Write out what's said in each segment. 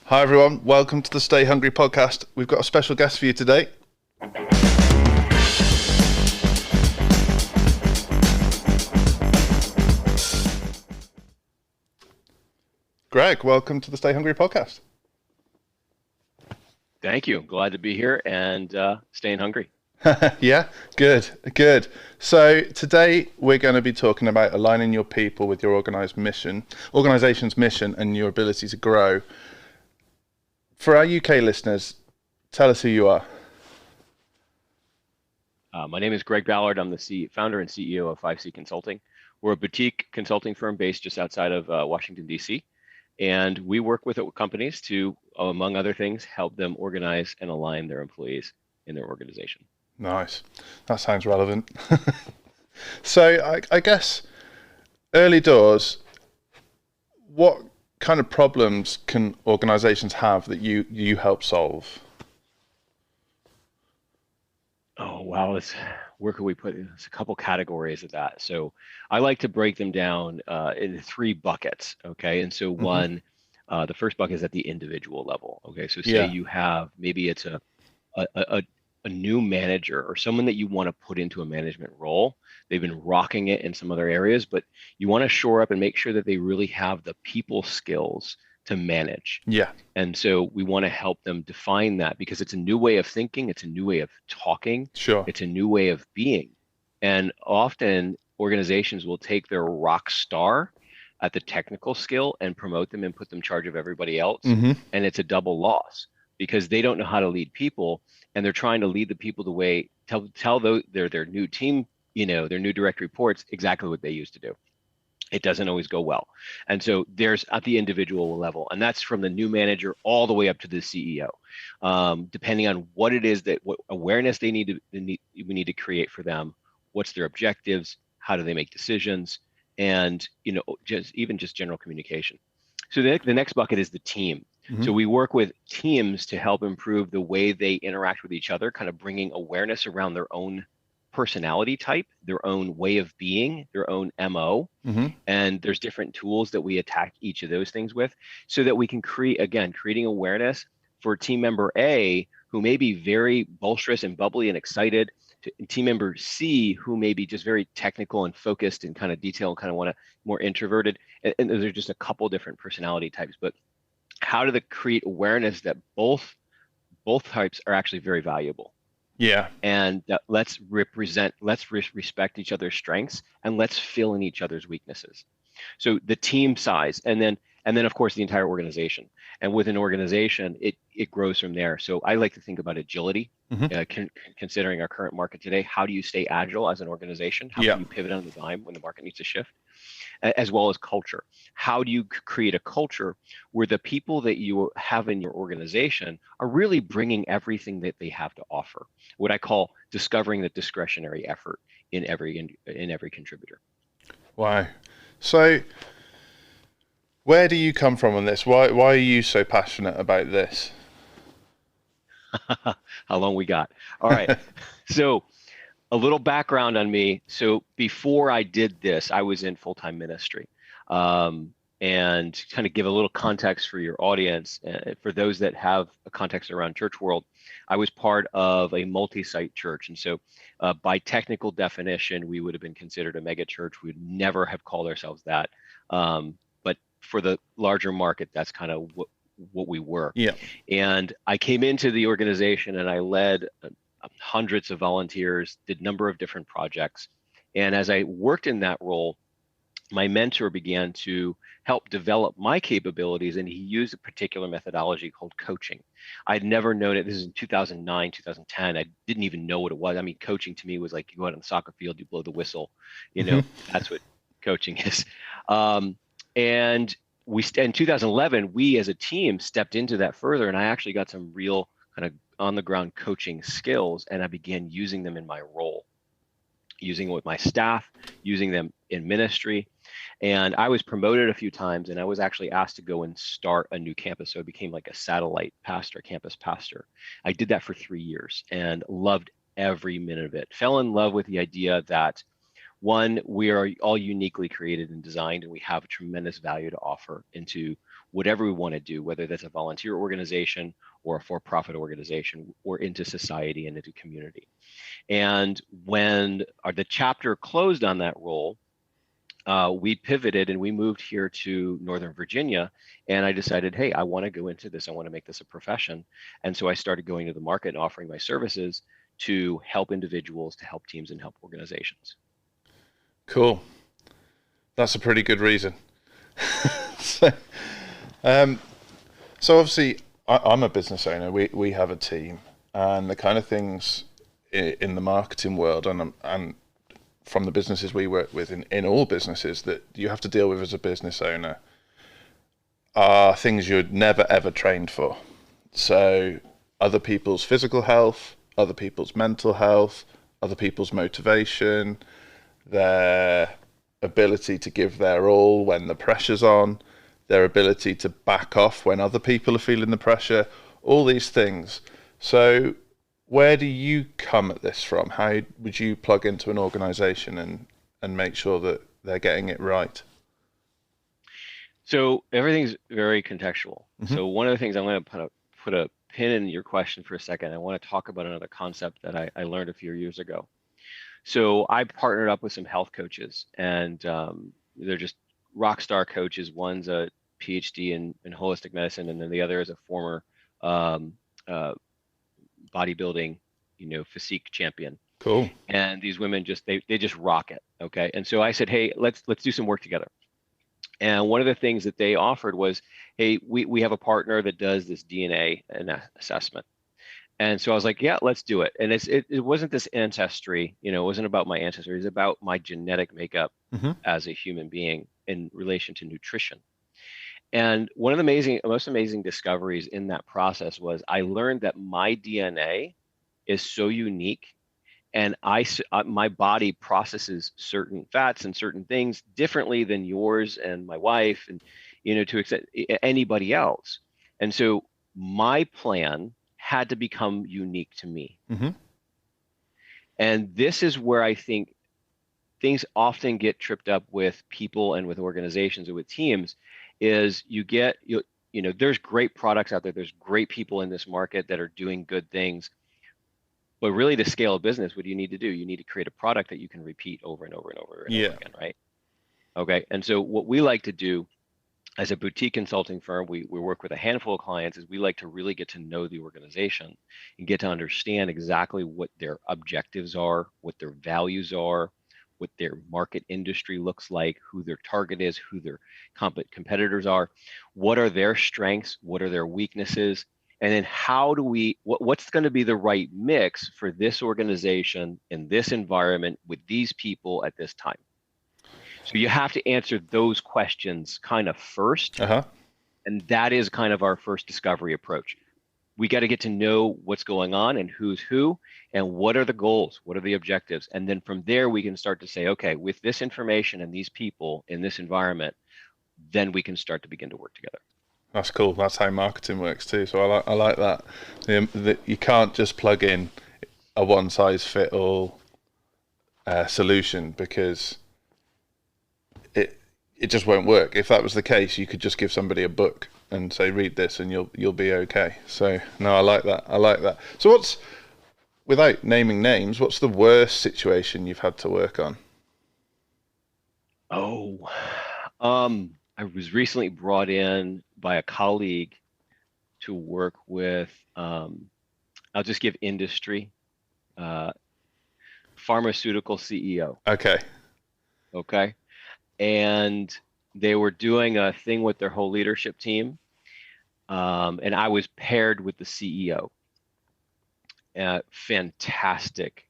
Hi everyone, welcome to the Stay Hungry podcast. We've got a special guest for you today. Greg, welcome to the Stay Hungry podcast. Thank you. Glad to be here and staying hungry. Yeah, good. So today we're going to be talking about aligning your people with your organization's mission and your ability to grow. For our UK listeners, tell us who you are. My name is Greg Ballard. I'm the founder and CEO of 5C Consulting. We're a boutique consulting firm based just outside of Washington, D.C. And we work with companies to, among other things, help them organize and align their employees in their organization. Nice. That sounds relevant. So I guess early doors, what kind of problems can organizations have that you help solve? Oh, wow. Where could we put it? There's a couple categories of that. So I like to break them down into three buckets. Okay. And so the first bucket is at the individual level. Okay. So say you have, maybe it's a new manager or someone that you want to put into a management role. They've been rocking it in some other areas, but you want to shore up and make sure that they really have the people skills to manage. Yeah. And so we want to help them define that because it's a new way of thinking, it's a new way of talking, Sure. it's a new way of being. And often organizations will take their rock star at the technical skill and promote them and put them in charge of everybody else. Mm-hmm. And it's a double loss because they don't know how to lead people and they're trying to lead the people the way, tell their new team, their new direct reports exactly what they used to do. It doesn't always go well. And so there's at the individual level, and that's from the new manager all the way up to the CEO, depending on what it is what awareness we need to create for them, what's their objectives, how do they make decisions, and just general communication. So the next bucket is the team. Mm-hmm. So we work with teams to help improve the way they interact with each other, kind of bringing awareness around their own personality type, their own way of being, their own MO. Mm-hmm. And there's different tools that we attack each of those things with so that we can creating awareness for team member A, who may be very boisterous and bubbly and excited, to team member C, who may be just very technical and focused and kind of detailed and kind of want to more introverted. And there's just a couple different personality types, but how do they create awareness that both types are actually very valuable? Yeah. And let's respect each other's strengths and let's fill in each other's weaknesses. So the team size, and then of course the entire organization. And with an organization, it grows from there. So I like to think about agility, considering our current market today. How do you stay agile as an organization? How can you pivot on the dime when the market needs to shift? As well as culture. How do you create a culture where the people that you have in your organization are really bringing everything that they have to offer? What I call discovering the discretionary effort in every contributor. Wow. So where do you come from on this? Why are you so passionate about this? How long we got? All right. So a little background on me. So before I did this, I was in full-time ministry. And kind of give a little context for your audience, for those that have a context around church world, I was part of a multi-site church. And so by technical definition, we would have been considered a mega church. We would never have called ourselves that. But for the larger market, that's kind of what we were. Yeah. And I came into the organization and I led hundreds of volunteers, did a number of different projects. And as I worked in that role, my mentor began to help develop my capabilities, and he used a particular methodology called coaching. I'd never known it. This is in 2009, 2010. I didn't even know what it was. I mean, coaching to me was like you go out on the soccer field, you blow the whistle. That's what coaching is. And in 2011, we as a team stepped into that further, and I actually got some real kind of on the ground coaching skills, and I began using them in my role, using it with my staff, using them in ministry. And I was promoted a few times, and I was actually asked to go and start a new campus. So I became like a satellite pastor, campus pastor. I did that for 3 years and loved every minute of it. Fell in love with the idea that, one, we are all uniquely created and designed, and we have a tremendous value to offer into whatever we want to do, whether that's a volunteer organization or a for-profit organization or into society and into community. And when the chapter closed on that role, we pivoted and we moved here to Northern Virginia. And I decided, hey, I want to go into this. I want to make this a profession. And so I started going to the market and offering my services to help individuals, to help teams, and help organizations. Cool. That's a pretty good reason. so, so obviously, I'm a business owner. We have a team, and the kind of things in the marketing world and from the businesses we work with in all businesses that you have to deal with as a business owner are things you're never ever trained for. So other people's physical health, other people's mental health, other people's motivation, their ability to give their all when the pressure's on, their ability to back off when other people are feeling the pressure, all these things. So where do you come at this from? How would you plug into an organization and make sure that they're getting it right? So everything's very contextual. So one of the things I'm going to put a pin in your question for a second. I want to talk about another concept that I learned a few years ago. So I partnered up with some health coaches, and they're just rock star coaches. One's a PhD in holistic medicine, and then the other is a former bodybuilding, physique champion. Cool. And these women they just rock it. Okay. And so I said, hey, let's do some work together. And one of the things that they offered was, hey, we have a partner that does this DNA assessment. And so I was like, yeah, let's do it. And it wasn't this ancestry, it wasn't about my ancestry. It was about my genetic makeup as a human being in relation to nutrition. And one of the most amazing discoveries in that process was I learned that my DNA is so unique, and my body processes certain fats and certain things differently than yours and my wife, and to accept anybody else. And so my plan had to become unique to me. And this is where I think things often get tripped up with people and with organizations and with teams. Is there's great products out there. There's great people in this market that are doing good things. But really, to scale a business, what do you need to do? You need to create a product that you can repeat over and over and over and over again, right? Okay. And so what we like to do as a boutique consulting firm, we work with a handful of clients, is we like to really get to know the organization and get to understand exactly what their objectives are, what their values are, what their market industry looks like, who their target is, who their competitors are, what are their strengths, what are their weaknesses, and then what's going to be the right mix for this organization in this environment with these people at this time. So you have to answer those questions kind of first, and that is kind of our first discovery approach. We got to get to know what's going on and who's who and what are the goals, what are the objectives. And then from there, we can start to say, okay, with this information and these people in this environment, then we can start to begin to work together. That's cool. That's how marketing works too. So I like that. You can't just plug in a one-size-fit-all solution, because it just won't work. If that was the case, you could just give somebody a book and say, read this and you'll be okay. So no, I like that. So without naming names, what's the worst situation you've had to work on? I was recently brought in by a colleague to work with, I'll just give industry, pharmaceutical CEO. Okay. And they were doing a thing with their whole leadership team. And I was paired with the CEO. Fantastic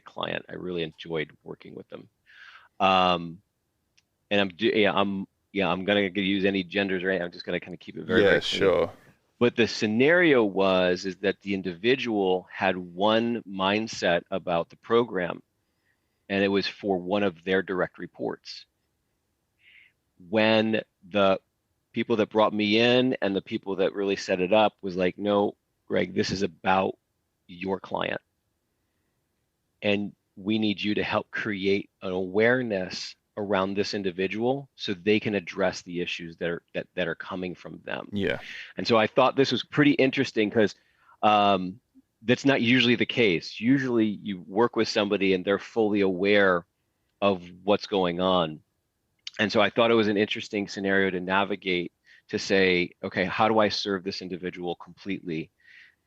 client. I really enjoyed working with them. And I'm going to use any genders, right? I'm just going to kind of keep it very, very clean. Sure. But the scenario is that the individual had one mindset about the program, and it was for one of their direct reports. When the people that brought me in and the people that really set it up was like, no, Greg, this is about your client. And we need you to help create an awareness around this individual so they can address the issues that are coming from them. Yeah. And so I thought this was pretty interesting because that's not usually the case. Usually you work with somebody and they're fully aware of what's going on. And so I thought it was an interesting scenario to navigate, to say, okay, how do I serve this individual completely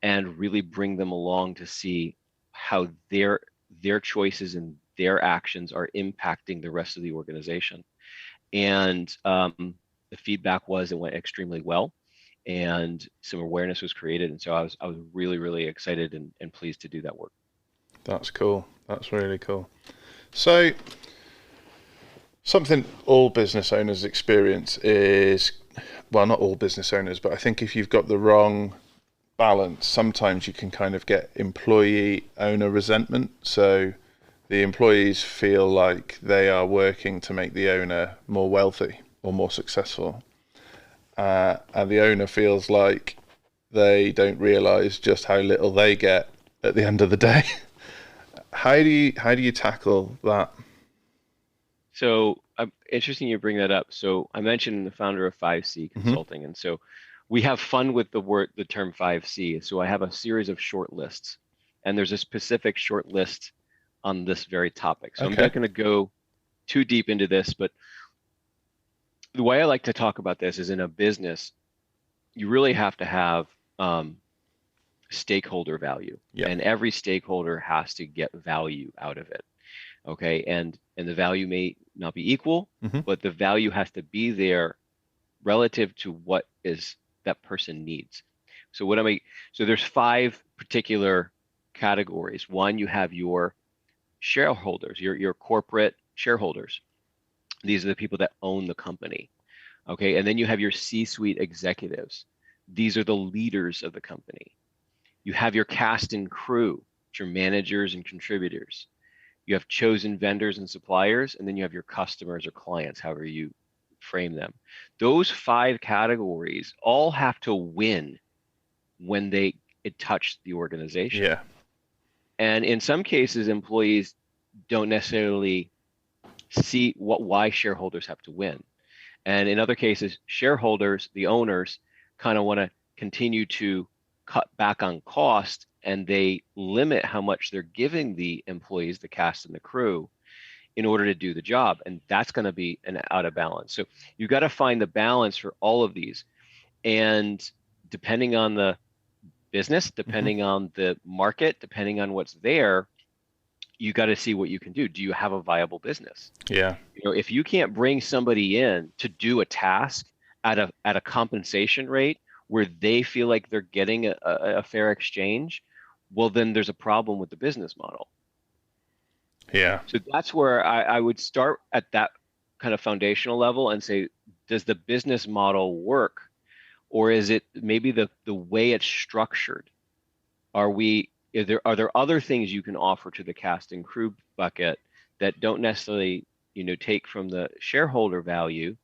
and really bring them along to see how their choices and their actions are impacting the rest of the organization. And the feedback was it went extremely well, and some awareness was created. And so I was really, really excited and pleased to do that work. That's cool. That's really cool. So something all business owners experience is, well, not all business owners, but I think if you've got the wrong balance, sometimes you can kind of get employee owner resentment. So the employees feel like they are working to make the owner more wealthy or more successful. And the owner feels like they don't realize just how little they get at the end of the day. How do you tackle that? So interesting you bring that up. So I mentioned the founder of 5C Consulting, and so we have fun with the term 5C. So I have a series of short lists, and there's a specific short list on this very topic. So I'm not going to go too deep into this, but the way I like to talk about this is, in a business, you really have to have stakeholder value, and every stakeholder has to get value out of it. Okay, and the value may not be equal, but the value has to be there relative to what is that person needs. So so there's 5 particular categories. One, you have your shareholders, your corporate shareholders. These are the people that own the company. Okay, and then you have your C-suite executives. These are the leaders of the company. You have your cast and crew, which are managers and contributors. You have chosen vendors and suppliers, and then you have your customers or clients, however you frame them. Those 5 categories all have to win when it touched the organization. Yeah. And in some cases, employees don't necessarily see why shareholders have to win. And in other cases, shareholders, the owners, kind of want to continue to cut back on cost, and they limit how much they're giving the employees, the cast and the crew, in order to do the job. And that's going to be an out of balance. So you got to find the balance for all of these. And depending on the business, depending on the market, depending on what's there, you got to see what you can do. Do you have a viable business? Yeah. If you can't bring somebody in to do a task at a compensation rate where they feel like they're getting a fair exchange, well, then there's a problem with the business model. Yeah. So that's where I would start at that kind of foundational level and say, does the business model work? Or is it maybe the way it's structured? Are there other things you can offer to the cast and crew bucket that don't necessarily take from the shareholder value,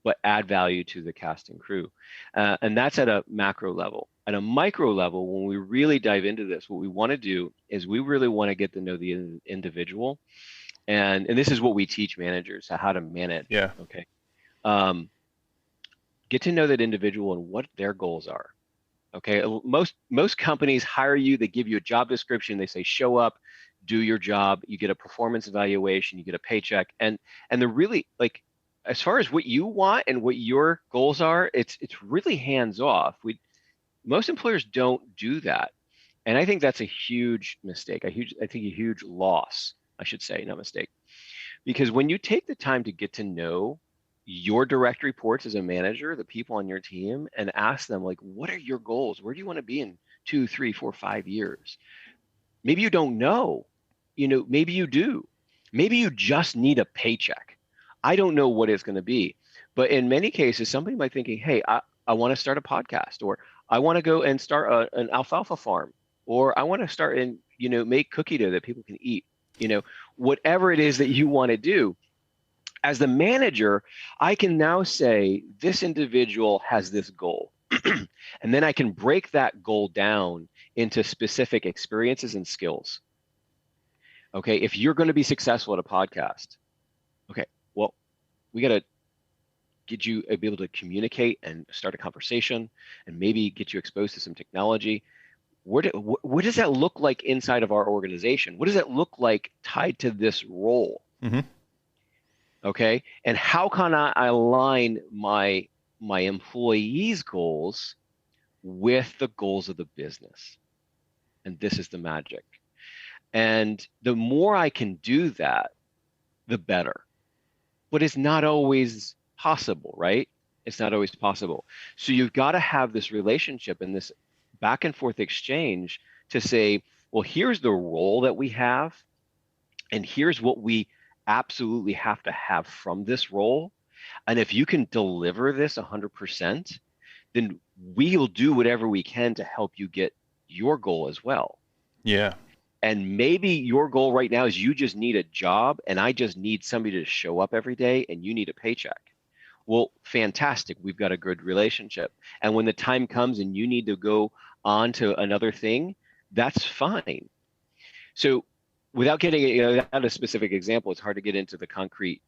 but add value to the cast and crew? And that's at a macro level. At a micro level, when we really dive into this, what we want to do is we really want to get to know the individual. And this is what we teach managers, how to manage. Yeah. Okay. Get to know that individual and what their goals are. Okay. Most companies hire you, they give you a job description, they say, show up, do your job, you get a performance evaluation, you get a paycheck. And they're really, like, as far as what you want and what your goals are, it's really hands off. Most employers don't do that. And I think that's a huge mistake, I think a huge loss, I should say, not mistake. Because when you take the time to get to know your direct reports as a manager, the people on your team, and ask them, like, what are your goals? Where do you want to be in 2, 3, 4, 5 years? Maybe you don't know, maybe you do. Maybe you just need a paycheck. I don't know what it's going to be. But in many cases, somebody might be thinking, hey, I want to start a podcast, or I want to go and start an alfalfa farm, or I want to start and, make cookie dough that people can eat. Whatever it is that you want to do. As the manager, I can now say this individual has this goal, and then I can break that goal down into specific experiences and skills. Okay, if you're going to be successful at a podcast, okay, well, to get you be able to communicate and start a conversation and maybe get you exposed to some technology. What does that look like inside of our organization? What does that look like tied to this role? Mm-hmm. Okay. And how can I align my employees' goals with the goals of the business? And this is the magic. And the more I can do that, the better. But it's not always possible, right? It's not always possible. So you've got to have this relationship and this back and forth exchange to say, well, here's the role that we have, and here's what we absolutely have to have from this role. And if you can deliver this 100%, then we'll do whatever we can to help you get your goal as well. Yeah. And maybe your goal right now is you just need a job and I just need somebody to show up every day and you need a paycheck. Well, fantastic. We've got a good relationship. And when the time comes and you need to go on to another thing, that's fine. So without getting out a specific example, it's hard to get into the concrete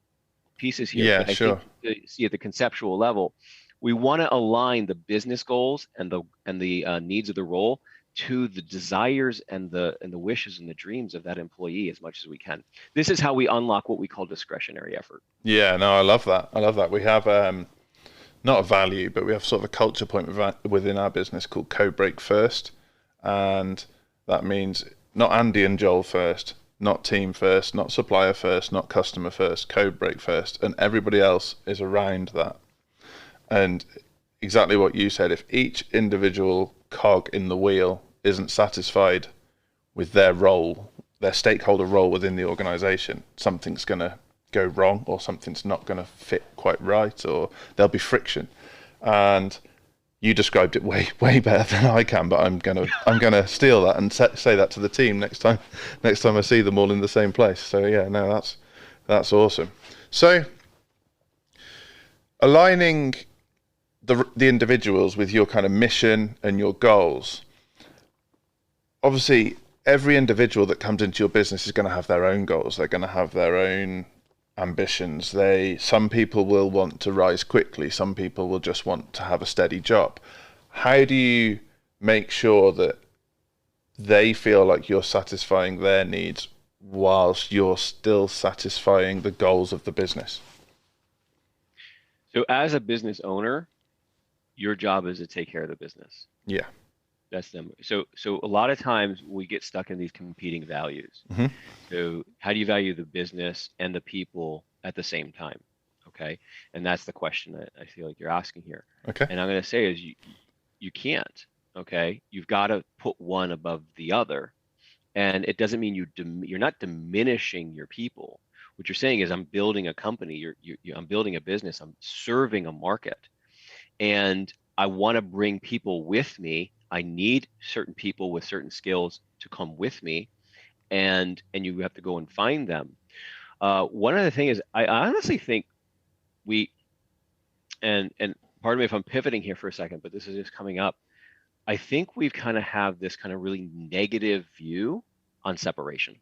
pieces here. Yeah, But I sure. think to see at the conceptual level, we want to align the business goals and the needs of the role to the desires and the wishes and the dreams of that employee as much as we can. This is how we unlock what we call discretionary effort. Yeah, no, I love that. I love that. We have not a value, but we have sort of a culture point within our business called Codebreak first. And that means not Andy and Joel first, not team first, not supplier first, not customer first, Codebreak first. And everybody else is around that. And exactly what you said, if each individual cog in the wheel isn't satisfied with their role, their stakeholder role within the organization, something's going to go wrong, or something's not going to fit quite right, or there'll be friction. And you described it way better than I can, but I'm gonna steal that and say that to the team next time I see them all in the same place. So yeah, no, that's awesome. So aligning the individuals with your kind of mission and your goals. Obviously, every individual that comes into your business is going to have their own goals. They're going to have their own ambitions. Some people will want to rise quickly. Some people will just want to have a steady job. How do you make sure that they feel like you're satisfying their needs whilst you're still satisfying the goals of the business? So as a business owner, your job is to take care of the business. Yeah. That's them. So a lot of times we get stuck in these competing values. Mm-hmm. So how do you value the business and the people at the same time? Okay. And that's the question that I feel like you're asking here. Okay. And I'm going to say is you can't. Okay. You've got to put one above the other. And it doesn't mean you're not diminishing your people. What you're saying is I'm building a company. I'm building a business. I'm serving a market. And I want to bring people with me. I need certain people with certain skills to come with me, and you have to go and find them. One other thing is I honestly think and pardon me if I'm pivoting here for a second, but this is just coming up. I think we've kind of have this kind of really negative view on separation.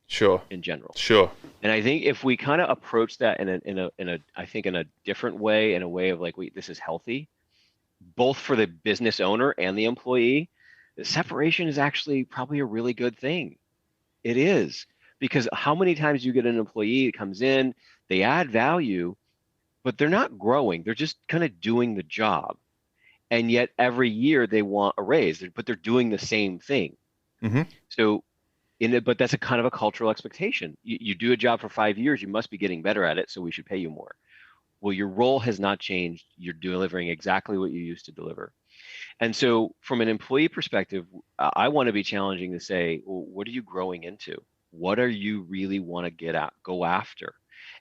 Sure. In general. Sure. And I think if we kind of approach that in a different way, in a way of like, this is healthy, both for the business owner and the employee, the separation is actually probably a really good thing. It is, because how many times you get an employee that comes in, they add value, but they're not growing. They're just kind of doing the job. And yet every year they want a raise, but they're doing the same thing. Mm-hmm. So but that's a kind of a cultural expectation. You do a job for 5 years, you must be getting better at it, so we should pay you more. Well, your role has not changed. You're delivering exactly what you used to deliver. And so from an employee perspective, I want to be challenging to say, well, what are you growing into? What are you really want to go after?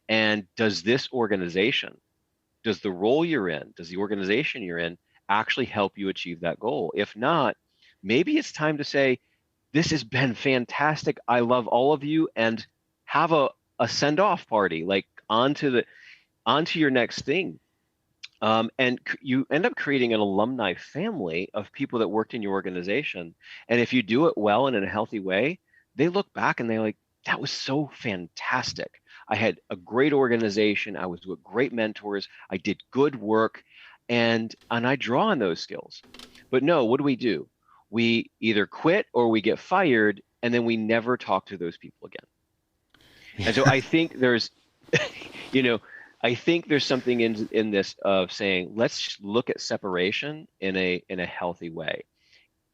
And does this organization, does the role you're in, does the organization you're in actually help you achieve that goal? If not, maybe it's time to say, this has been fantastic. I love all of you, and have a send-off party, like onto your next thing. And you end up creating an alumni family of people that worked in your organization. And if you do it well and in a healthy way, they look back and they're like, that was so fantastic. I had a great organization. I was with great mentors. I did good work, and I draw on those skills. But no, what do? We either quit or we get fired, and then we never talk to those people again. And so I think there's, you know, I think there's something in this of saying, let's look at separation in a healthy way.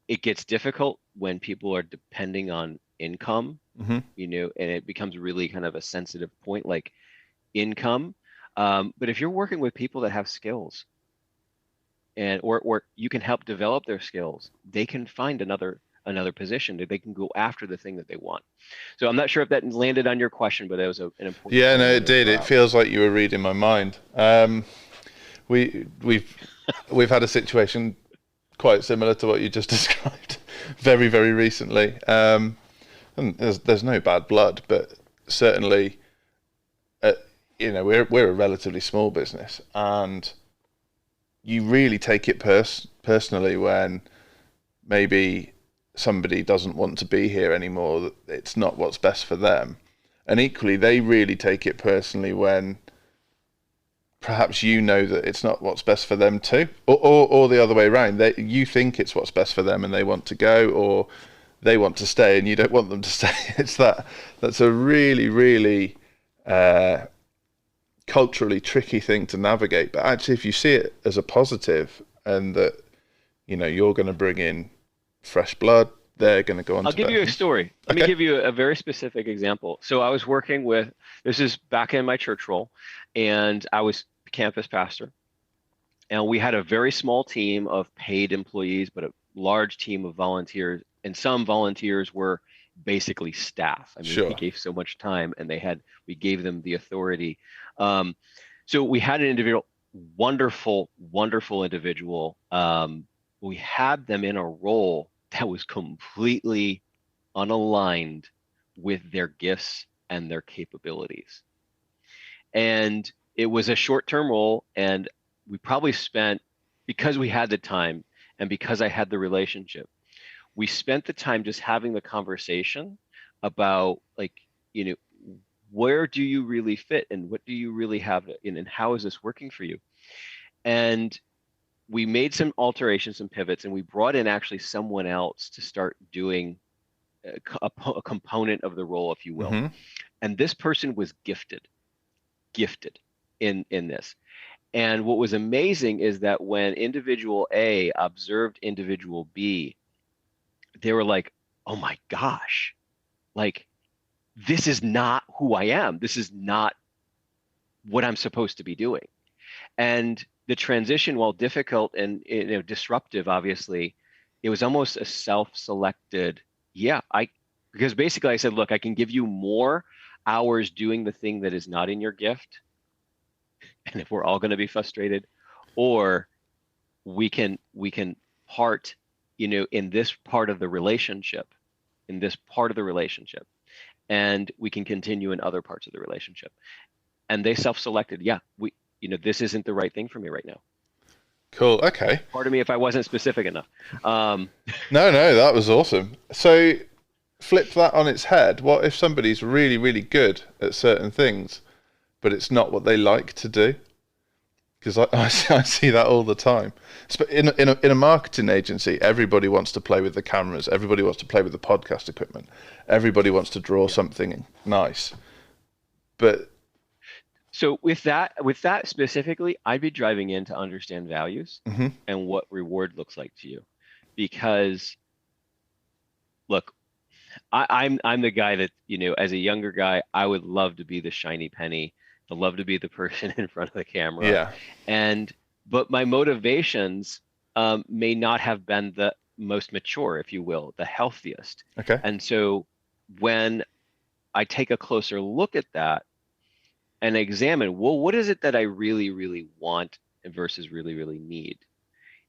It gets difficult when people are depending on income, Mm-hmm. and it becomes really kind of a sensitive point, like income. But if you're working with people that have skills, and or you can help develop their skills, they can find another position that they can go after the thing that they want. So I'm not sure if that landed on your question, but that was an important. Yeah, no, it did. It feels like you were reading my mind. We've had a situation quite similar to what you just described, very, very recently. And there's no bad blood, but certainly, we're a relatively small business, and you really take it personally when maybe somebody doesn't want to be here anymore, that it's not what's best for them. And equally, they really take it personally when perhaps that it's not what's best for them too, or the other way around. You think it's what's best for them and they want to go, or they want to stay and you don't want them to stay. That's a really, really culturally tricky thing to navigate. But actually, if you see it as a positive, and that you're going to bring in fresh blood, they're going to go on. I'll give you a story. Let me give you a very specific example. So I was working with, this is back in my church role, and I was campus pastor, and we had a very small team of paid employees, but a large team of volunteers, and some volunteers were basically staff. I mean, Sure. We gave so much time, and we gave them the authority. So we had an individual, wonderful individual. We had them in a role that was completely unaligned with their gifts and their capabilities. And it was a short-term role, and we probably spent, because we had the time and because I had the relationship, we spent the time just having the conversation about, like, where do you really fit, and what do you really have in, and how is this working for you? And we made some alterations, some pivots, and we brought in actually someone else to start doing a component of the role, if you will. Mm-hmm. And this person was gifted in this. And what was amazing is that when individual A observed individual B, they were like, oh my gosh, like, this is not who I am. This is not what I'm supposed to be doing. And the transition, while difficult and disruptive, obviously, it was almost a self-selected, because basically I said, look, I can give you more hours doing the thing that is not in your gift, and if we're all going to be frustrated, or we can part, in this part of the relationship, and we can continue in other parts of the relationship. And they self-selected, this isn't the right thing for me right now. Cool. Okay. Pardon me if I wasn't specific enough. No, that was awesome. So flip that on its head. What if somebody's really, really good at certain things, but it's not what they like to do? Because I see that all the time. In a marketing agency, everybody wants to play with the cameras. Everybody wants to play with the podcast equipment. Everybody wants to draw something nice. But so with that specifically, I'd be driving in to understand values mm-hmm. and what reward looks like to you. Because look, I'm the guy that, as a younger guy, I would love to be the shiny penny. I'd love to be the person in front of the camera. Yeah. But my motivations may not have been the most mature, if you will, the healthiest. Okay. And so when I take a closer look at that and examine, well, what is it that I really, really want versus really, really need?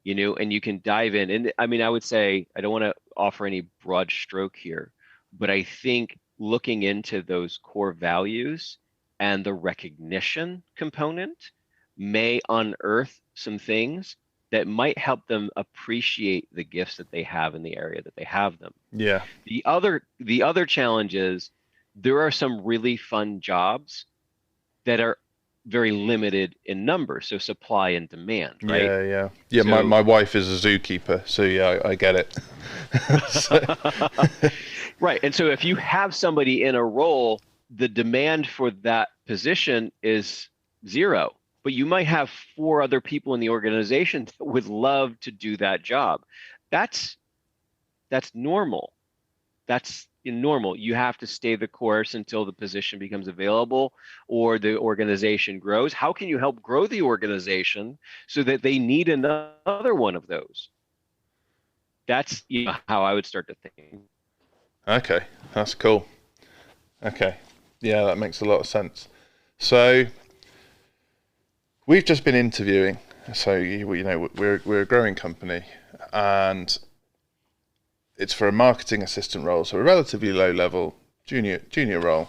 And you can dive in. And I mean, I would say, I don't want to offer any broad stroke here, but I think looking into those core values and the recognition component may unearth some things that might help them appreciate the gifts that they have in the area that they have them. Yeah. The other challenge is there are some really fun jobs that are very limited in number, so supply and demand, right? Yeah. So My wife is a zookeeper, so yeah, I get it. So, right. And so if you have somebody in a role, the demand for that position is zero, but you might have four other people in the organization that would love to do that job. That's normal. That's normal. You have to stay the course until the position becomes available or the organization grows. How can you help grow the organization so that they need another one of those? That's how I would start to think. okay, that's cool. Okay, yeah, that makes a lot of sense. So we've just been interviewing. So we're a growing company, and it's for a marketing assistant role, so a relatively low level junior role.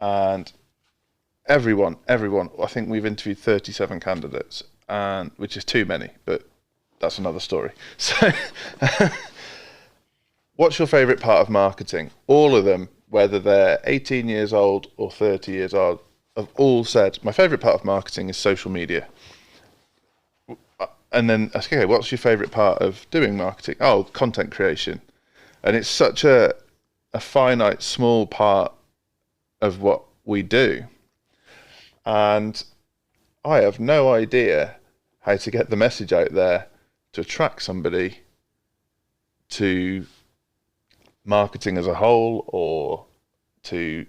And everyone, I think we've interviewed 37 candidates, and which is too many, but that's another story. So what's your favorite part of marketing? All of them, whether they're 18 years old or 30 years old, have all said, my favorite part of marketing is social media. And then, okay, what's your favorite part of doing marketing? Oh, content creation. And it's such a finite, small part of what we do. And I have no idea how to get the message out there to attract somebody to marketing as a whole, or to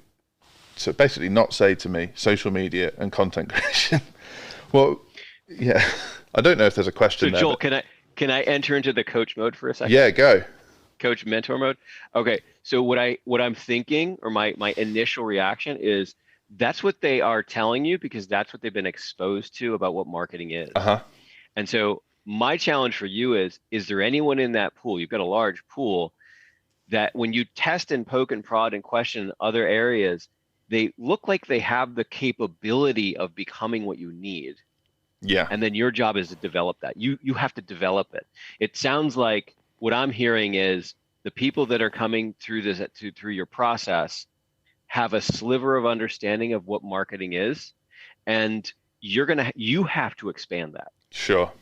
basically not say to me social media and content creation. Well, yeah, I don't know if there's a question there. So Joel, can I enter into the coach mode for a second? Yeah, go. Coach mentor mode. Okay, so what I'm thinking, or my initial reaction is, that's what they are telling you because that's what they've been exposed to about what marketing is. And so my challenge for you is there anyone in that pool? You've got a large pool that when you test and poke and prod and question other areas, they look like they have the capability of becoming what you need. Yeah. And then your job is to develop that. You have to develop it. It sounds like what I'm hearing is the people that are coming through through your process have a sliver of understanding of what marketing is, and you have to expand that. Sure.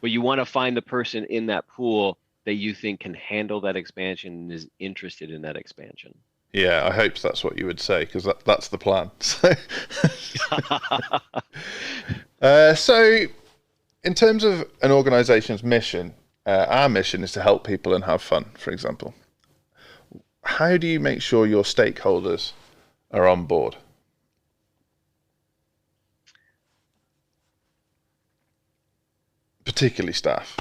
But you want to find the person in that pool that you think can handle that expansion and is interested in that expansion. Yeah, I hope that's what you would say, because that's the plan. So in terms of an organization's mission, our mission is to help people and have fun, for example. How do you make sure your stakeholders are on board? Particularly staff.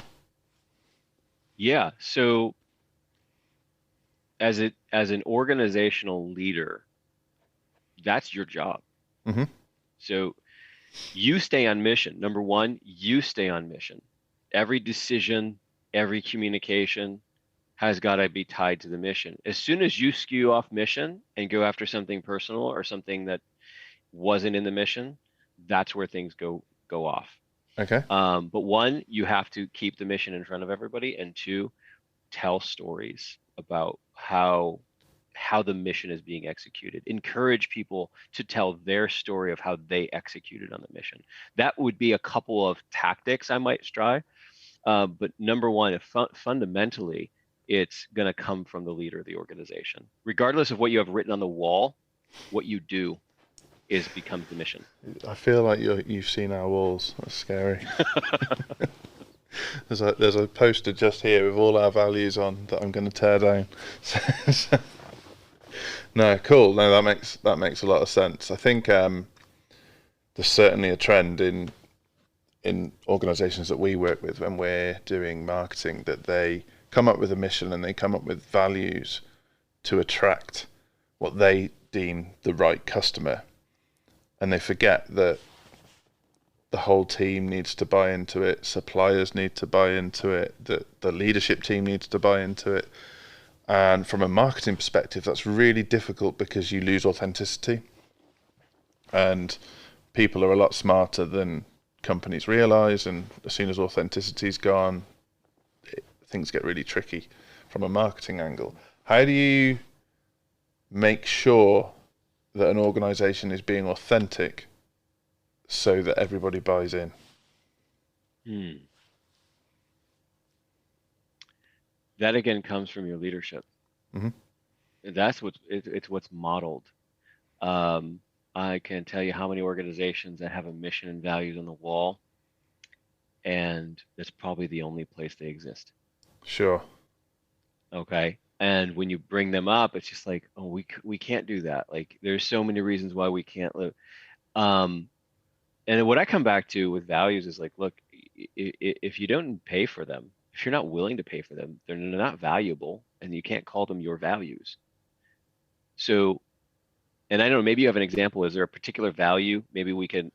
Yeah, so as an organizational leader, that's your job. Mm-hmm. So you stay on mission. Number one, you stay on mission. Every decision, every communication has got to be tied to the mission. As soon as you skew off mission and go after something personal or something that wasn't in the mission, that's where things go off. Okay. But one, you have to keep the mission in front of everybody, and two, tell stories about how the mission is being executed. Encourage people to tell their story of how they executed on the mission. That would be a couple of tactics I might try. But number one, fundamentally, it's going to come from the leader of the organization. Regardless of what you have written on the wall, what you do becomes the mission. I feel like you've seen our walls. That's scary. There's a poster just here with all our values on that I'm going to tear down. No, cool. No, that makes a lot of sense. I think there's certainly a trend in organizations that we work with when we're doing marketing, that they come up with a mission and they come up with values to attract what they deem the right customer, and they forget that the whole team needs to buy into it, suppliers need to buy into it, that the leadership team needs to buy into it. And from a marketing perspective, that's really difficult because you lose authenticity, and people are a lot smarter than companies realize, and as soon as authenticity's gone, things get really tricky from a marketing angle. How do you make sure that an organization is being authentic so that everybody buys in? That again comes from your leadership. Mm-hmm. That's it's what's modeled. I can tell you how many organizations that have a mission and values on the wall, and that's probably the only place they exist. Sure. Okay. And when you bring them up, it's just like, oh, we can't do that. Like, there's so many reasons why we can't live. Um, and what I come back to with values is like, look, if you don't pay for them, if you're not willing to pay for them, they're not valuable, and you can't call them your values. So, and I don't know, maybe you have an example. Is there a particular value maybe we can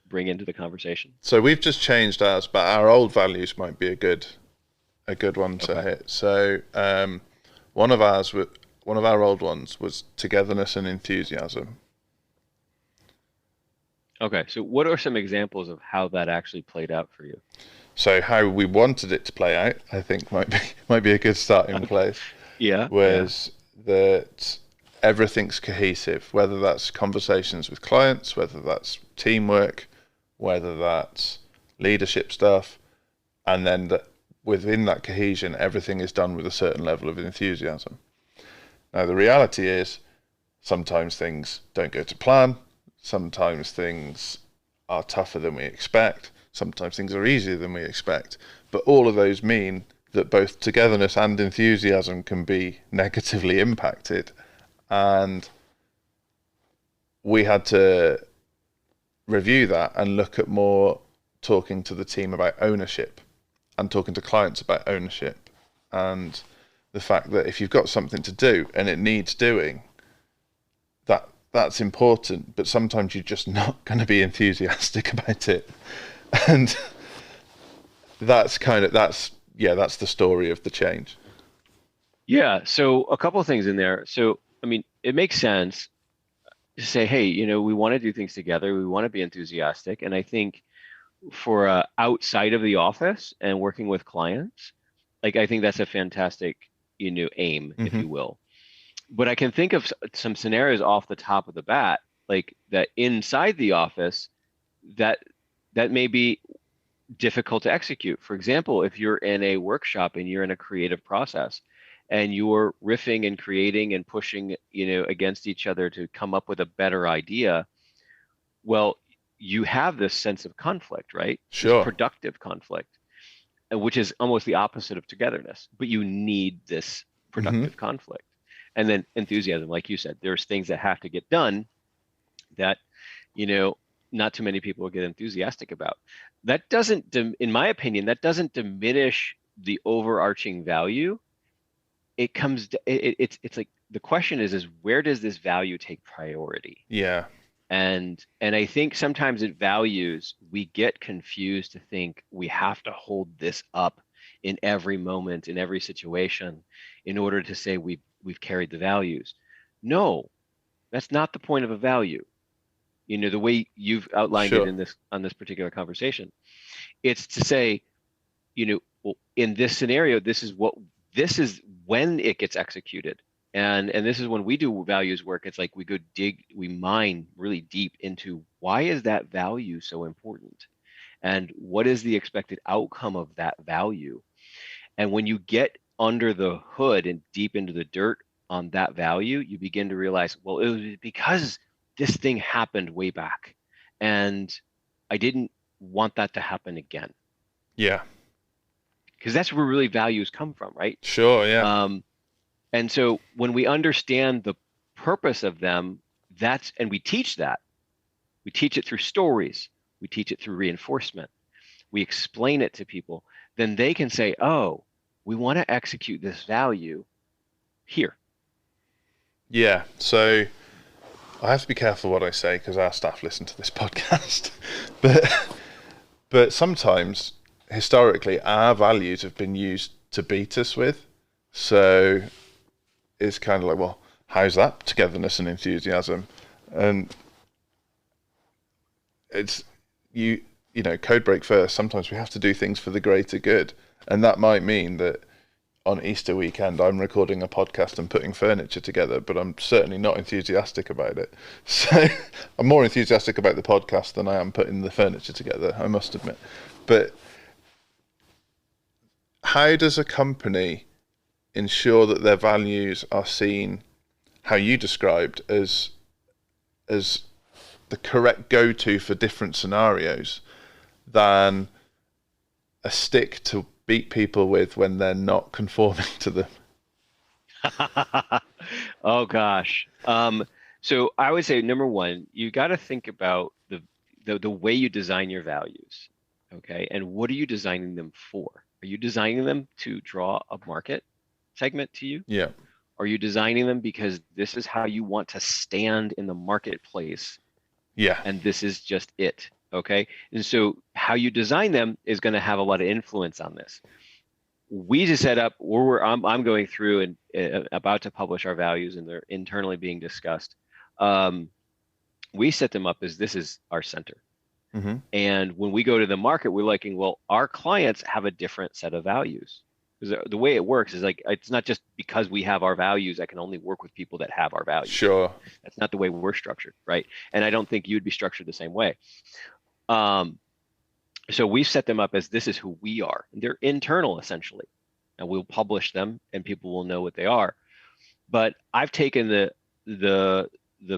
bring into the conversation? So we've just changed ours, but our old values might be a good one to hit. So one of our old ones was togetherness and enthusiasm. Okay, so what are some examples of how that actually played out for you? So how we wanted it to play out, I think might be a good starting place. Yeah. Was that everything's cohesive, whether that's conversations with clients, whether that's teamwork, whether that's leadership stuff, and then within that cohesion, everything is done with a certain level of enthusiasm. Now, the reality is sometimes things don't go to plan. Sometimes things are tougher than we expect. Sometimes things are easier than we expect. But all of those mean that both togetherness and enthusiasm can be negatively impacted. And we had to review that and look at more talking to the team about ownership and talking to clients about ownership, and the fact that if you've got something to do and it needs doing, that's important, but sometimes you're just not going to be enthusiastic about it. And that's the story of the change. Yeah, so a couple of things in there. So, I mean, it makes sense to say, hey, we want to do things together. We want to be enthusiastic. And I think for outside of the office and working with clients, like, I think that's a fantastic, aim, if you will. But I can think of some scenarios off the top of the bat, like that inside the office, that may be difficult to execute. For example, if you're in a workshop and you're in a creative process and you're riffing and creating and pushing, against each other to come up with a better idea, well, you have this sense of conflict, right? Sure. This productive conflict, which is almost the opposite of togetherness, but you need this productive conflict. And then enthusiasm, like you said, there's things that have to get done that, not too many people get enthusiastic about. That doesn't, in my opinion, that doesn't diminish the overarching value. It comes, it's like, the question is where does this value take priority? Yeah. And I think sometimes at values, we get confused to think we have to hold this up in every moment, in every situation, in order to say we've carried the values. No, that's not the point of a value. The way you've outlined it on this particular conversation, it's to say, well, in this scenario, this is when it gets executed. And this is when we do values work. It's like we mine really deep into why is that value so important? And what is the expected outcome of that value? And when you get under the hood and deep into the dirt on that value, you begin to realize, well, it was because this thing happened way back, and I didn't want that to happen again. Yeah. Because that's where really values come from, right? Sure, yeah. And so when we understand the purpose of them, and we teach that. We teach it through stories. We teach it through reinforcement. We explain it to people. Then they can say, oh, we want to execute this value here. Yeah, so I have to be careful what I say because our staff listen to this podcast. But sometimes, historically, our values have been used to beat us with. So it's kind of like, well, how's that togetherness and enthusiasm? And it's, Codebreak first. Sometimes we have to do things for the greater good. And that might mean that on Easter weekend I'm recording a podcast and putting furniture together, but I'm certainly not enthusiastic about it. So I'm more enthusiastic about the podcast than I am putting the furniture together, I must admit. But how does a company ensure that their values are seen, how you described, as the correct go-to for different scenarios than a stick to beat people with when they're not conforming to them? Oh gosh. So I would say number one, you got to think about the way you design your values. Okay. And what are you designing them for? Are you designing them to draw a market segment to you? Yeah. Are you designing them because this is how you want to stand in the marketplace Yeah. and this is just it? Okay. And so how you design them is going to have a lot of influence on this. We just set up where I'm going through and about to publish our values, and they're internally being discussed. We set them up as this is our center. Mm-hmm. And when we go to the market, we're liking, well, our clients have a different set of values. Because the way it works is like, it's not just because we have our values, I can only work with people that have our values. Sure. That's not the way we're structured, right? And I don't think you'd be structured the same way. So we've set them up as this is who we are. They're internal, essentially. And we'll publish them and people will know what they are. But I've taken the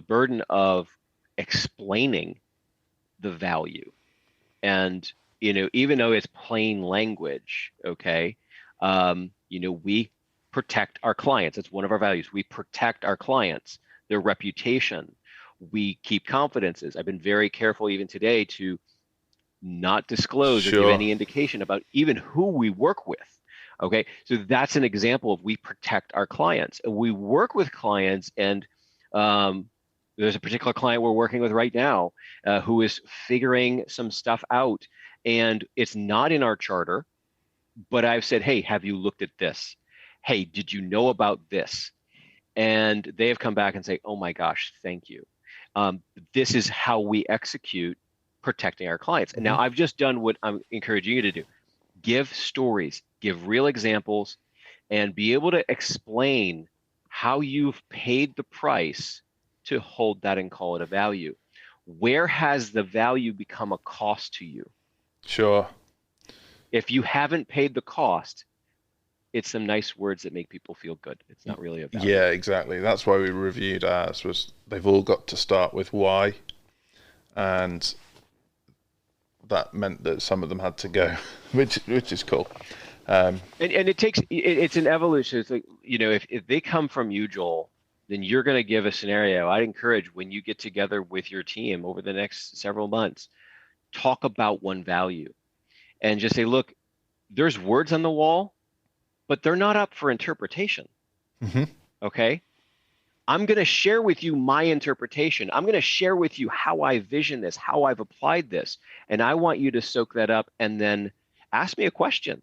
burden of explaining the value. And, even though it's plain language, okay, we protect our clients. It's one of our values. We protect our clients, their reputation. We keep confidences. I've been very careful even today to not disclose or give any indication about even who we work with. Okay, so that's an example of we protect our clients. We work with clients, and there's a particular client we're working with right now who is figuring some stuff out, and it's not in our charter, but I've said, hey, have you looked at this? Hey, did you know about this? And they have come back and say, oh my gosh, thank you. This is how we execute protecting our clients. And now I've just done what I'm encouraging you to do. Give stories, give real examples, and be able to explain how you've paid the price to hold that and call it a value. Where has the value become a cost to you? Sure. If you haven't paid the cost, it's some nice words that make people feel good. It's not really a value. Yeah, exactly. That's why we reviewed ours, was they've all got to start with why. And that meant that some of them had to go, which is cool. And it's an evolution. It's like, if they come from you, Joel, then you're going to give a scenario. I'd encourage when you get together with your team over the next several months, talk about one value and just say, look, there's words on the wall, but they're not up for interpretation. Mm-hmm. Okay. I'm going to share with you my interpretation. I'm going to share with you how I vision this, how I've applied this. And I want you to soak that up and then ask me a question.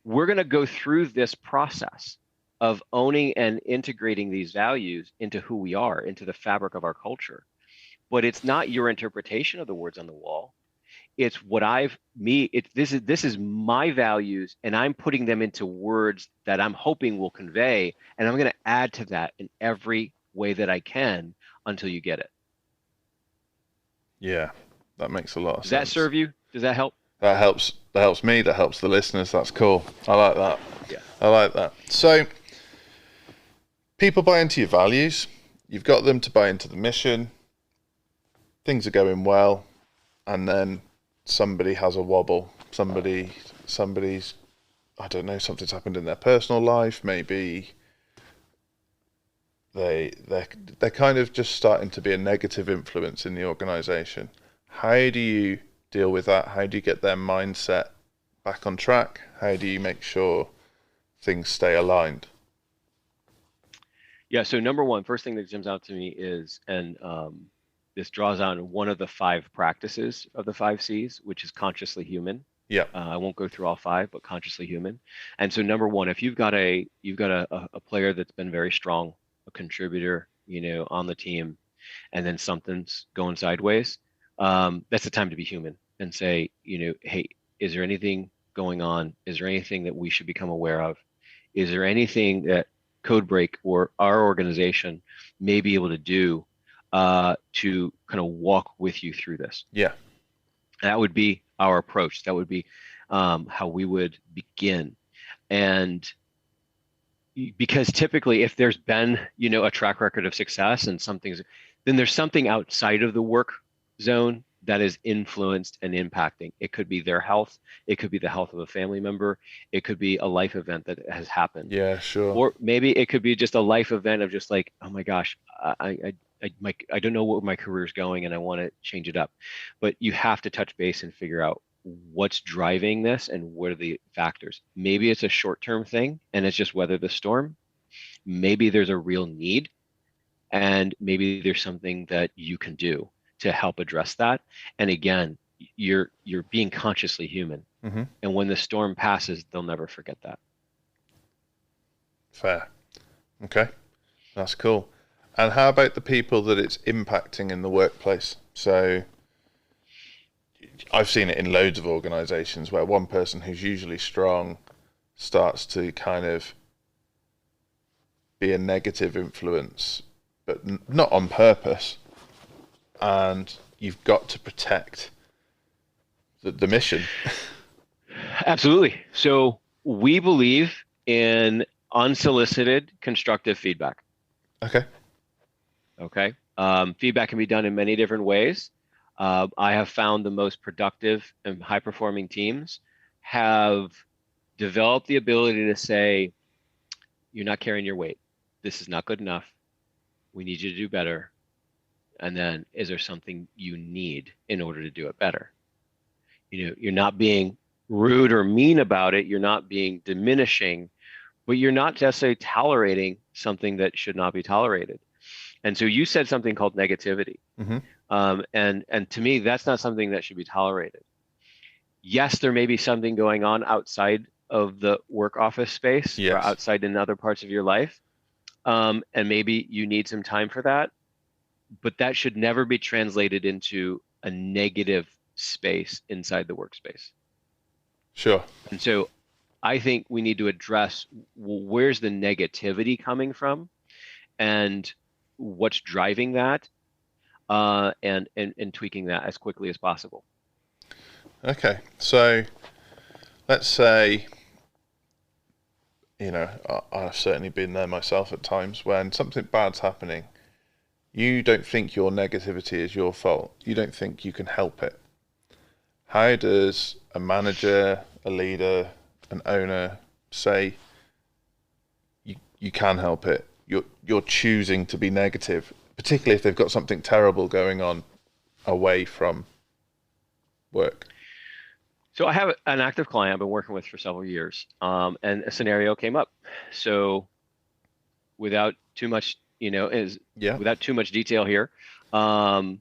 We're going to go through this process of owning and integrating these values into who we are, into the fabric of our culture. But it's not your interpretation of the words on the wall. It's what this is my values, and I'm putting them into words that I'm hoping will convey, and I'm going to add to that in every way that I can until you get it. Yeah, that makes a lot of sense. Does that serve you? Does that help? That helps. That helps me. That helps the listeners. That's cool. I like that. Yeah. I like that. So, people buy into your values. You've got them to buy into the mission. Things are going well, and then somebody has a wobble. Somebody's, I don't know, something's happened in their personal life. Maybe they're kind of just starting to be a negative influence in the organization. How do you deal with that? How do you get their mindset back on track? How do you make sure things stay aligned? Yeah, so number one, first thing that jumps out to me is, and this draws on one of the 5 practices of the 5 C's, which is consciously human. Yeah. I won't go through all 5, but consciously human. And so number one, if you've got a player that's been very strong, a contributor, on the team, and then something's going sideways, that's the time to be human and say, hey, is there anything going on? Is there anything that we should become aware of? is there anything that Codebreak or our organization may be able to do to kind of walk with you through this? Yeah. That would be our approach. That would be how we would begin. And because typically if there's been, a track record of success and then there's something outside of the work zone that is influenced and impacting. It could be their health. It could be the health of a family member. It could be a life event that has happened. Yeah, sure. Or maybe it could be just a life event of just like, oh my gosh, I don't know where my career is going and I want to change it up. But you have to touch base and figure out what's driving this and what are the factors. Maybe it's a short-term thing and it's just weather the storm. Maybe there's a real need, and maybe there's something that you can do to help address that. And again, you're being consciously human. Mm-hmm. And when the storm passes, they'll never forget that. Fair. Okay. That's cool. And how about the people that it's impacting in the workplace? So I've seen it in loads of organizations where one person who's usually strong starts to kind of be a negative influence, but not on purpose. And you've got to protect the mission. Absolutely. So we believe in unsolicited constructive feedback. Okay. Okay. Feedback can be done in many different ways. I have found the most productive and high-performing teams have developed the ability to say, you're not carrying your weight. This is not good enough. We need you to do better. And then, is there something you need in order to do it better? You're not being rude or mean about it. You're not being diminishing, but you're not necessarily tolerating something that should not be tolerated. And so you said something called negativity. Mm-hmm. And to me, that's not something that should be tolerated. Yes, there may be something going on outside of the work office space, yes, or outside in other parts of your life. And maybe you need some time for that, but that should never be translated into a negative space inside the workspace. Sure. And so I think we need to address, where's the negativity coming from and what's driving that, and tweaking that as quickly as possible. Okay. So let's say, I've certainly been there myself at times when something bad's happening. You don't think your negativity is your fault. You don't think you can help it. How does a manager, a leader, an owner say you can help it? You're choosing to be negative, particularly if they've got something terrible going on away from work. So I have an active client I've been working with for several years, and a scenario came up. So without too much, without too much detail here, the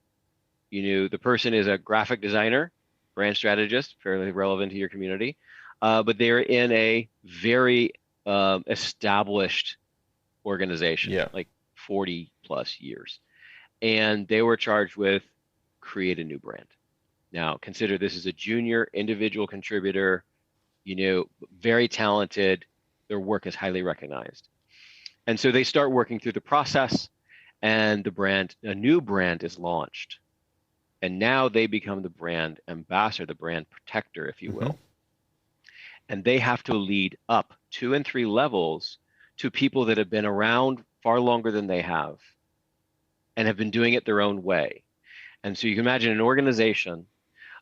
person is a graphic designer, brand strategist, fairly relevant to your community, but they're in a very established organization, like 40 plus years. And they were charged with create a new brand. Now, consider this is a junior individual contributor, very talented. Their work is highly recognized. And so they start working through the process, and a new brand is launched. And now they become the brand ambassador, the brand protector, if you will. Mm-hmm. And they have to lead up 2 and 3 levels to people that have been around far longer than they have and have been doing it their own way. And so you can imagine an organization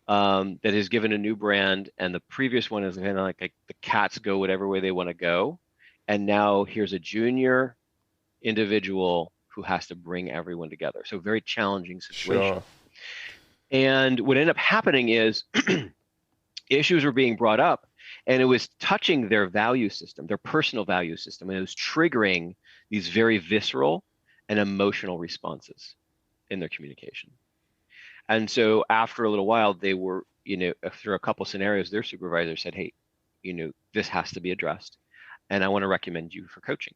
that is given a new brand, and the previous one is kind of like the cats go whatever way they want to go. And now here's a junior individual who has to bring everyone together. So very challenging situation. Sure. And what ended up happening is issues were being brought up, and it was touching their value system, their personal value system, and it was triggering these very visceral and emotional responses in their communication. And so after a little while, they were, through a couple scenarios, their supervisor said, hey, this has to be addressed, and I want to recommend you for coaching.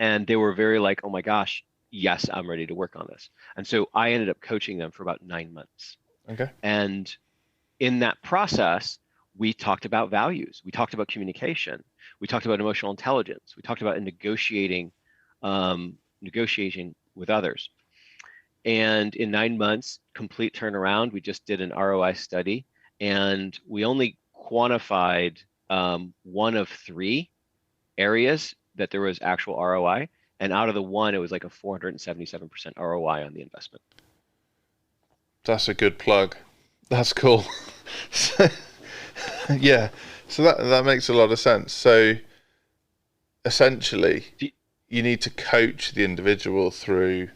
And they were very like, oh my gosh, yes, I'm ready to work on this. And so I ended up coaching them for about 9 months. Okay. And in that process, we talked about values. We talked about communication. We talked about emotional intelligence. We talked about negotiating with others. And in 9 months, complete turnaround. We just did an ROI study, and we only quantified one of 3 areas that there was actual ROI. And out of the one, it was like a 477% ROI on the investment. That's a good plug. That's cool. Yeah, so that makes a lot of sense. So essentially, you need to coach the individual through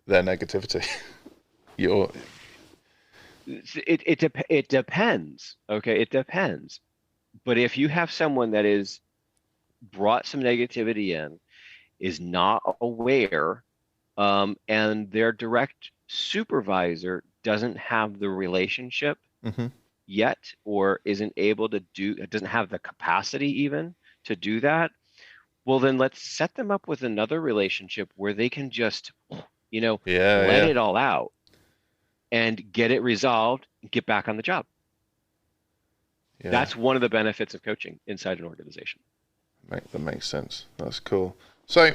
their negativity. It depends. Okay, it depends. But if you have someone that is brought some negativity in, is not aware, and their direct supervisor doesn't have the relationship yet, or isn't able to doesn't have the capacity even to do that, well, then let's set them up with another relationship where they can just, let it all out and get it resolved and get back on the job. Yeah. That's one of the benefits of coaching inside an organization. That makes sense. That's cool. So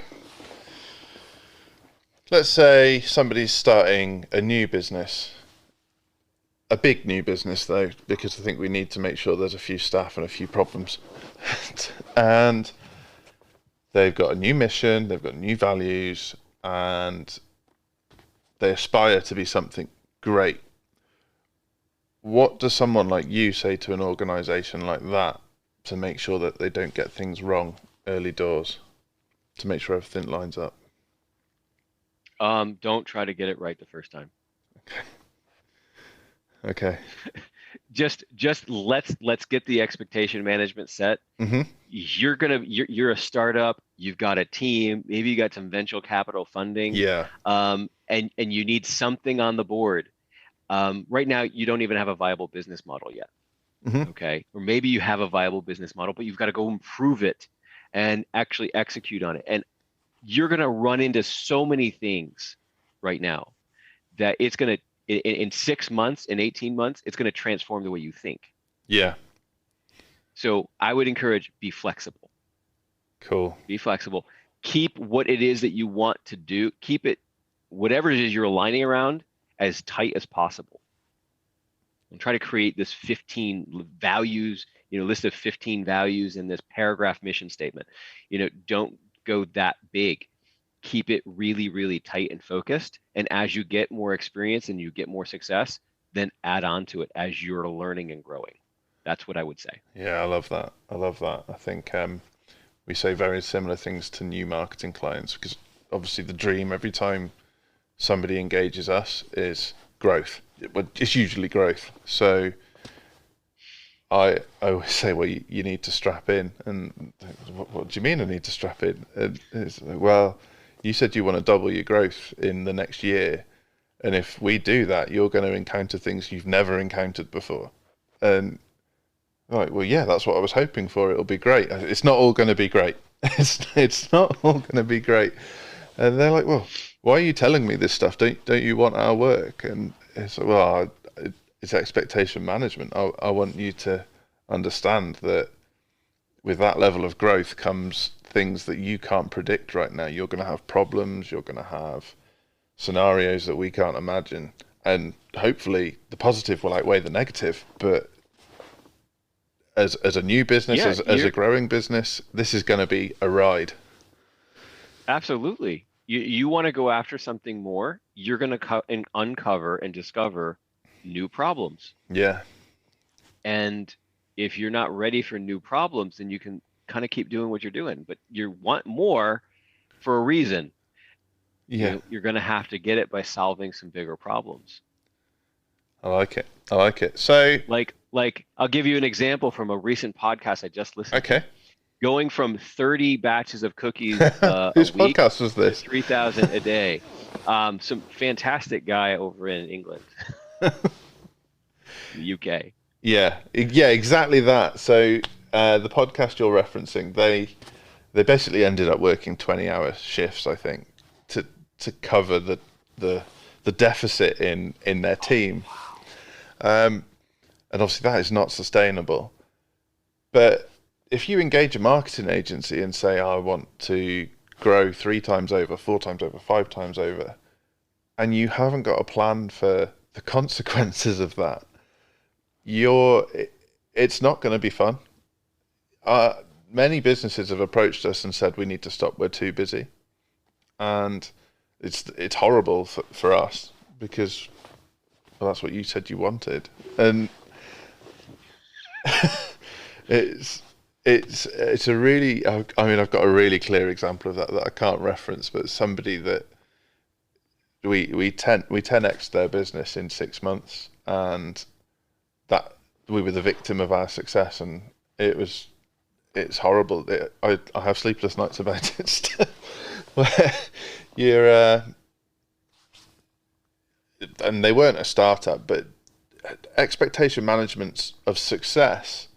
let's say somebody's starting a new business, a big new business though, because I think we need to make sure there's a few staff and a few problems. And they've got a new mission, they've got new values, and they aspire to be something great. What does someone like you say to an organization like that to make sure that they don't get things wrong early doors, to make sure everything lines up? Don't try to get it right the first time. Okay. Just let's get the expectation management set. Mm-hmm. You're a startup. You've got a team. Maybe you got some venture capital funding. Yeah. And you need something on the board. Right now, you don't even have a viable business model yet. Mm-hmm. Okay. Or maybe you have a viable business model, but you've got to go improve it and actually execute on it. And you're going to run into so many things right now that it's going to, in 6 months, in 18 months, it's going to transform the way you think. Yeah. So I would encourage, be flexible. Cool. Be flexible. Keep what it is that you want to do. Keep it, whatever it is you're aligning around, as tight as possible. And try to create this 15 values, list of 15 values in this paragraph mission statement. Don't go that big. Keep it really, really tight and focused. And as you get more experience and you get more success, then add on to it as you're learning and growing. That's what I would say. Yeah, I love that. I think we say very similar things to new marketing clients, because obviously the dream every time somebody engages us is growth. It's usually growth. So I always say, well, you need to strap in. And what do you mean I need to strap in? And it's like, well, you said you want to double your growth in the next year. And if we do that, you're going to encounter things you've never encountered before. And like, well, yeah, that's what I was hoping for. It'll be great. It's not all going to be great. It's not all going to be great. And they're like, well, why are you telling me this stuff? Don't you want our work? And it's like, well, it's expectation management. I want you to understand that with that level of growth comes things that you can't predict right now. You're going to have problems. You're going to have scenarios that we can't imagine. And hopefully the positive will outweigh the negative. But as a new business, as a growing business, this is going to be a ride. Absolutely. You want to go after something more, you're going to uncover and discover new problems. Yeah. And if you're not ready for new problems, then you can kind of keep doing what you're doing. But you want more for a reason. Yeah. You're going to have to get it by solving some bigger problems. I like it. So like I'll give you an example from a recent podcast I just listened to. Okay. Going from 30 batches of cookies whose a week podcast was this? 3,000 a day. Some fantastic guy over in England, the UK. Yeah, exactly that. So the podcast you're referencing, they basically ended up working 20-hour shifts, I think, to cover the deficit in their team. And obviously that is not sustainable. But if you engage a marketing agency and say, I want to grow 3 times over, 4 times over, 5 times over, and you haven't got a plan for the consequences of that, it's not going to be fun. Many businesses have approached us and said we need to stop, we're too busy. And it's horrible for us because, well, that's what you said you wanted. And it's a really, I mean, I've got a really clear example of that I can't reference, but somebody that we 10x their business in 6 months, and that we were the victim of our success, and it's horrible. I have sleepless nights about it still. Where you're and they weren't a startup, but expectation management of success,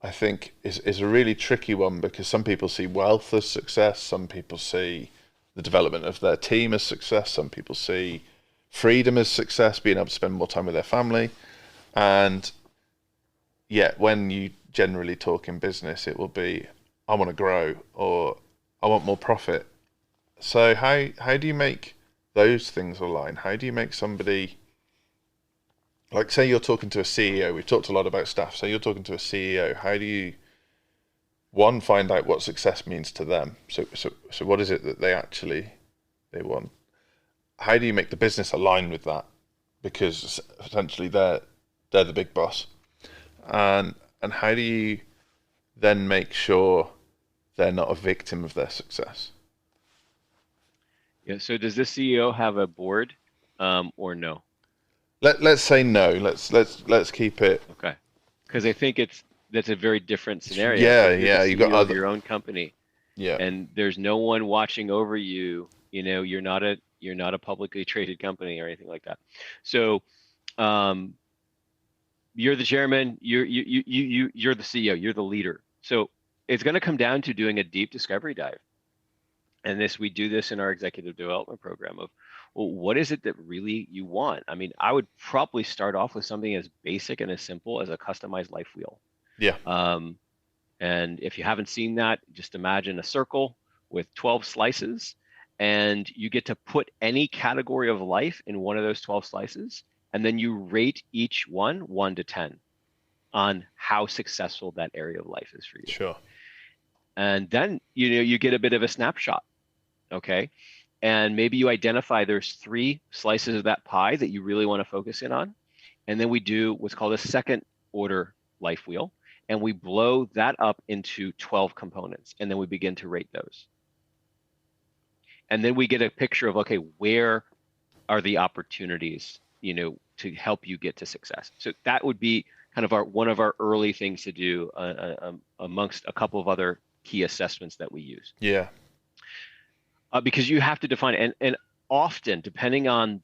I think, is a really tricky one, because some people see wealth as success, some people see the development of their team as success, some people see freedom as success, being able to spend more time with their family. And yet when you generally talk in business, it will be, I want to grow, or I want more profit. So how do you make those things align? How do you make somebody, like, say you're talking to a CEO, we've talked a lot about staff, so you're talking to a CEO, how do you, one, find out what success means to them? So what is it that they want? How do you make the business align with that? Because essentially they're the big boss. And how do you then make sure they're not a victim of their success? Yeah. So does this CEO have a board, or no? Let's say no. Let's keep it. Okay. Because I think that's a very different scenario. Yeah, If you're yeah. the You got CEO of other. your own company, Yeah, and there's no one watching over you. You're not a publicly traded company or anything like that. So, um, you're the chairman. You're the CEO. You're the leader. So it's going to come down to doing a deep discovery dive. And we do this in our executive development program of, well, what is it that really you want? I mean, I would probably start off with something as basic and as simple as a customized life wheel. yeah, Um, and if you haven't seen that, just imagine a circle with 12 slices, and you get to put any category of life in one of those 12 slices, and then you rate each one 1 to 10 on how successful that area of life is for you. sure. And then you get a bit of a snapshot, okay? And maybe you identify there's 3 slices of that pie that you really want to focus in on, and then we do what's called a second order life wheel, and we blow that up into 12 components, and then we begin to rate those. And then we get a picture of, okay, where are the opportunities, to help you get to success. So that would be kind of one of our early things to do, amongst a couple of other key assessments that we use. Yeah, Because you have to define it, and often, depending on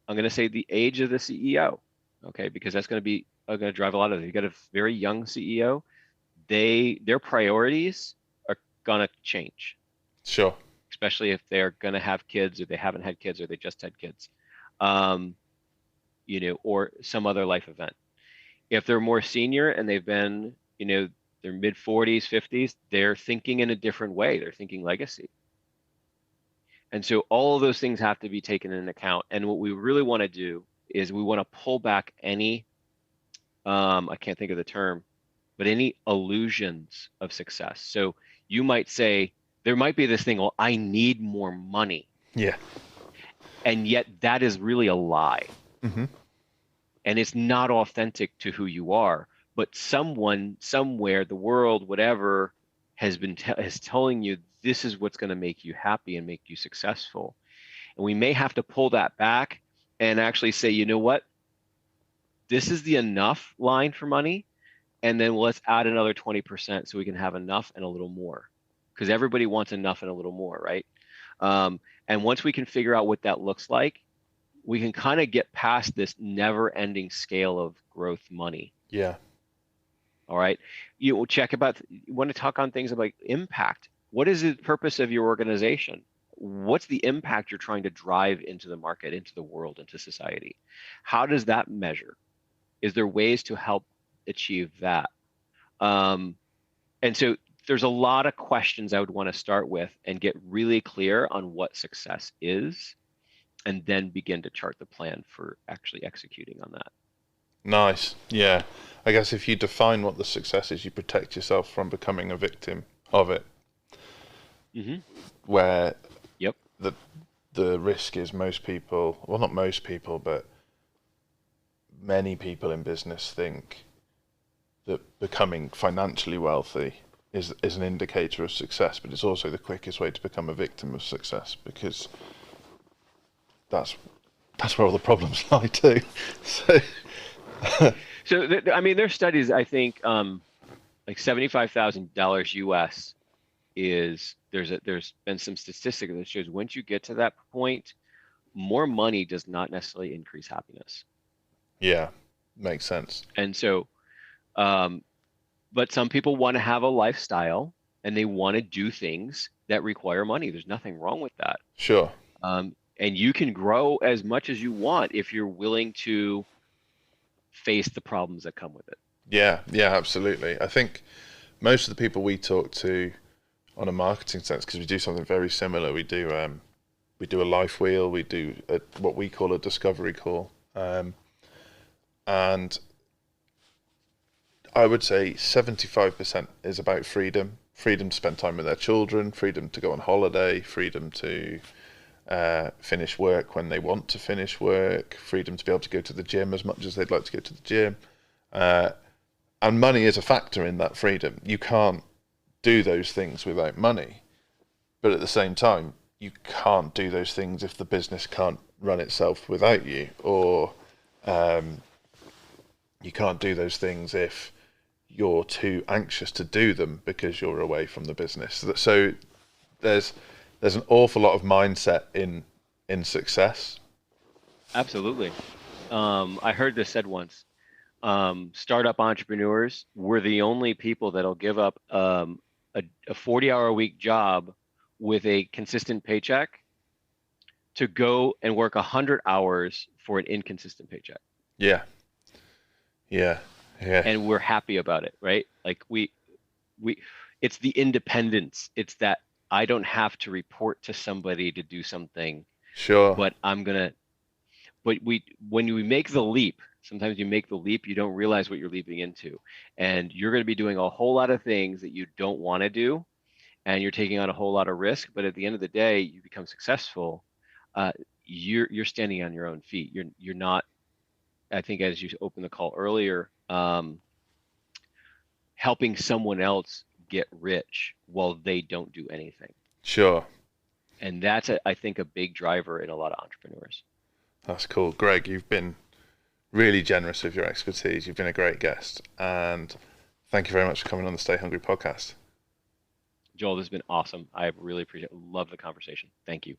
I'm going to say the age of the CEO, okay, because that's going to drive a lot of it. You got a very young CEO, their priorities are going to change, sure. especially if they're going to have kids, or they haven't had kids, or they just had kids, or some other life event. If they're more senior and they've been, their mid 40s, 50s, they're thinking in a different way. They're thinking legacy. And so all of those things have to be taken into account. And what we really want to do is we want to pull back any, I can't think of the term, but any illusions of success. So you might say, there might be this thing, well, I need more money. Yeah. And yet that is really a lie. Mm-hmm. And it's not authentic to who you are. But someone, somewhere, the world, whatever, has telling you this is what's going to make you happy and make you successful. And we may have to pull that back and actually say, you know what? This is the enough line for money. And then let's add another 20% so we can have enough and a little more. Because everybody wants enough and a little more, right? And once we can figure out what that looks like, we can kind of get past this never-ending scale of growth money. Yeah. All right. You want to talk on things about impact. What is the purpose of your organization? What's the impact you're trying to drive into the market, into the world, into society? How does that measure? Is there ways to help achieve that? And so there's a lot of questions I would want to start with and get really clear on what success is, and then begin to chart the plan for actually executing on that. Nice. Yeah. I guess if you define what the success is, you protect yourself from becoming a victim of it. Mm-hmm. Where Yep. the risk is most people, well, not most people, but many people in business think that becoming financially wealthy is an indicator of success, but it's also the quickest way to become a victim of success, because that's where all the problems lie too. So I mean, there's studies, I think, like $75,000 US is, there's been some statistic that shows once you get to that point, more money does not necessarily increase happiness. yeah, makes sense. And so, but some people want to have a lifestyle and they want to do things that require money. There's nothing wrong with that. Sure. And you can grow as much as you want if you're willing to face the problems that come with it. Yeah, absolutely. I think most of the people we talk to on a marketing sense, because we do something very similar, we do a life wheel, we do what we call a discovery call, and I would say 75% is about freedom to spend time with their children, freedom to go on holiday, freedom to finish work when they want to finish work, freedom to be able to go to the gym as much as they'd like to go to the gym. And money is a factor in that freedom. You can't do those things without money. But at the same time, you can't do those things if the business can't run itself without you. Or you can't do those things if you're too anxious to do them because you're away from the business. So there's an awful lot of mindset in success. Absolutely. I heard this said once. Startup entrepreneurs were the only people that'll give up a 40-hour-a-week job with a consistent paycheck to go and work 100 hours for an inconsistent paycheck. Yeah. And we're happy about it, right? Like we it's the independence. It's that I don't have to report to somebody to do something. Sure. But when we make the leap, sometimes you make the leap, you don't realize what you're leaping into. And you're going to be doing a whole lot of things that you don't want to do. And you're taking on a whole lot of risk. But at the end of the day, you become successful. You're standing on your own feet. You're not, I think, as you opened the call earlier, helping someone else get rich while they don't do anything. Sure. And that's, I think, a big driver in a lot of entrepreneurs. That's cool. Greg, you've been really generous with your expertise. You've been a great guest. And thank you very much for coming on the Stay Hungry podcast. Joel, this has been awesome. I really appreciate it. Love the conversation. Thank you.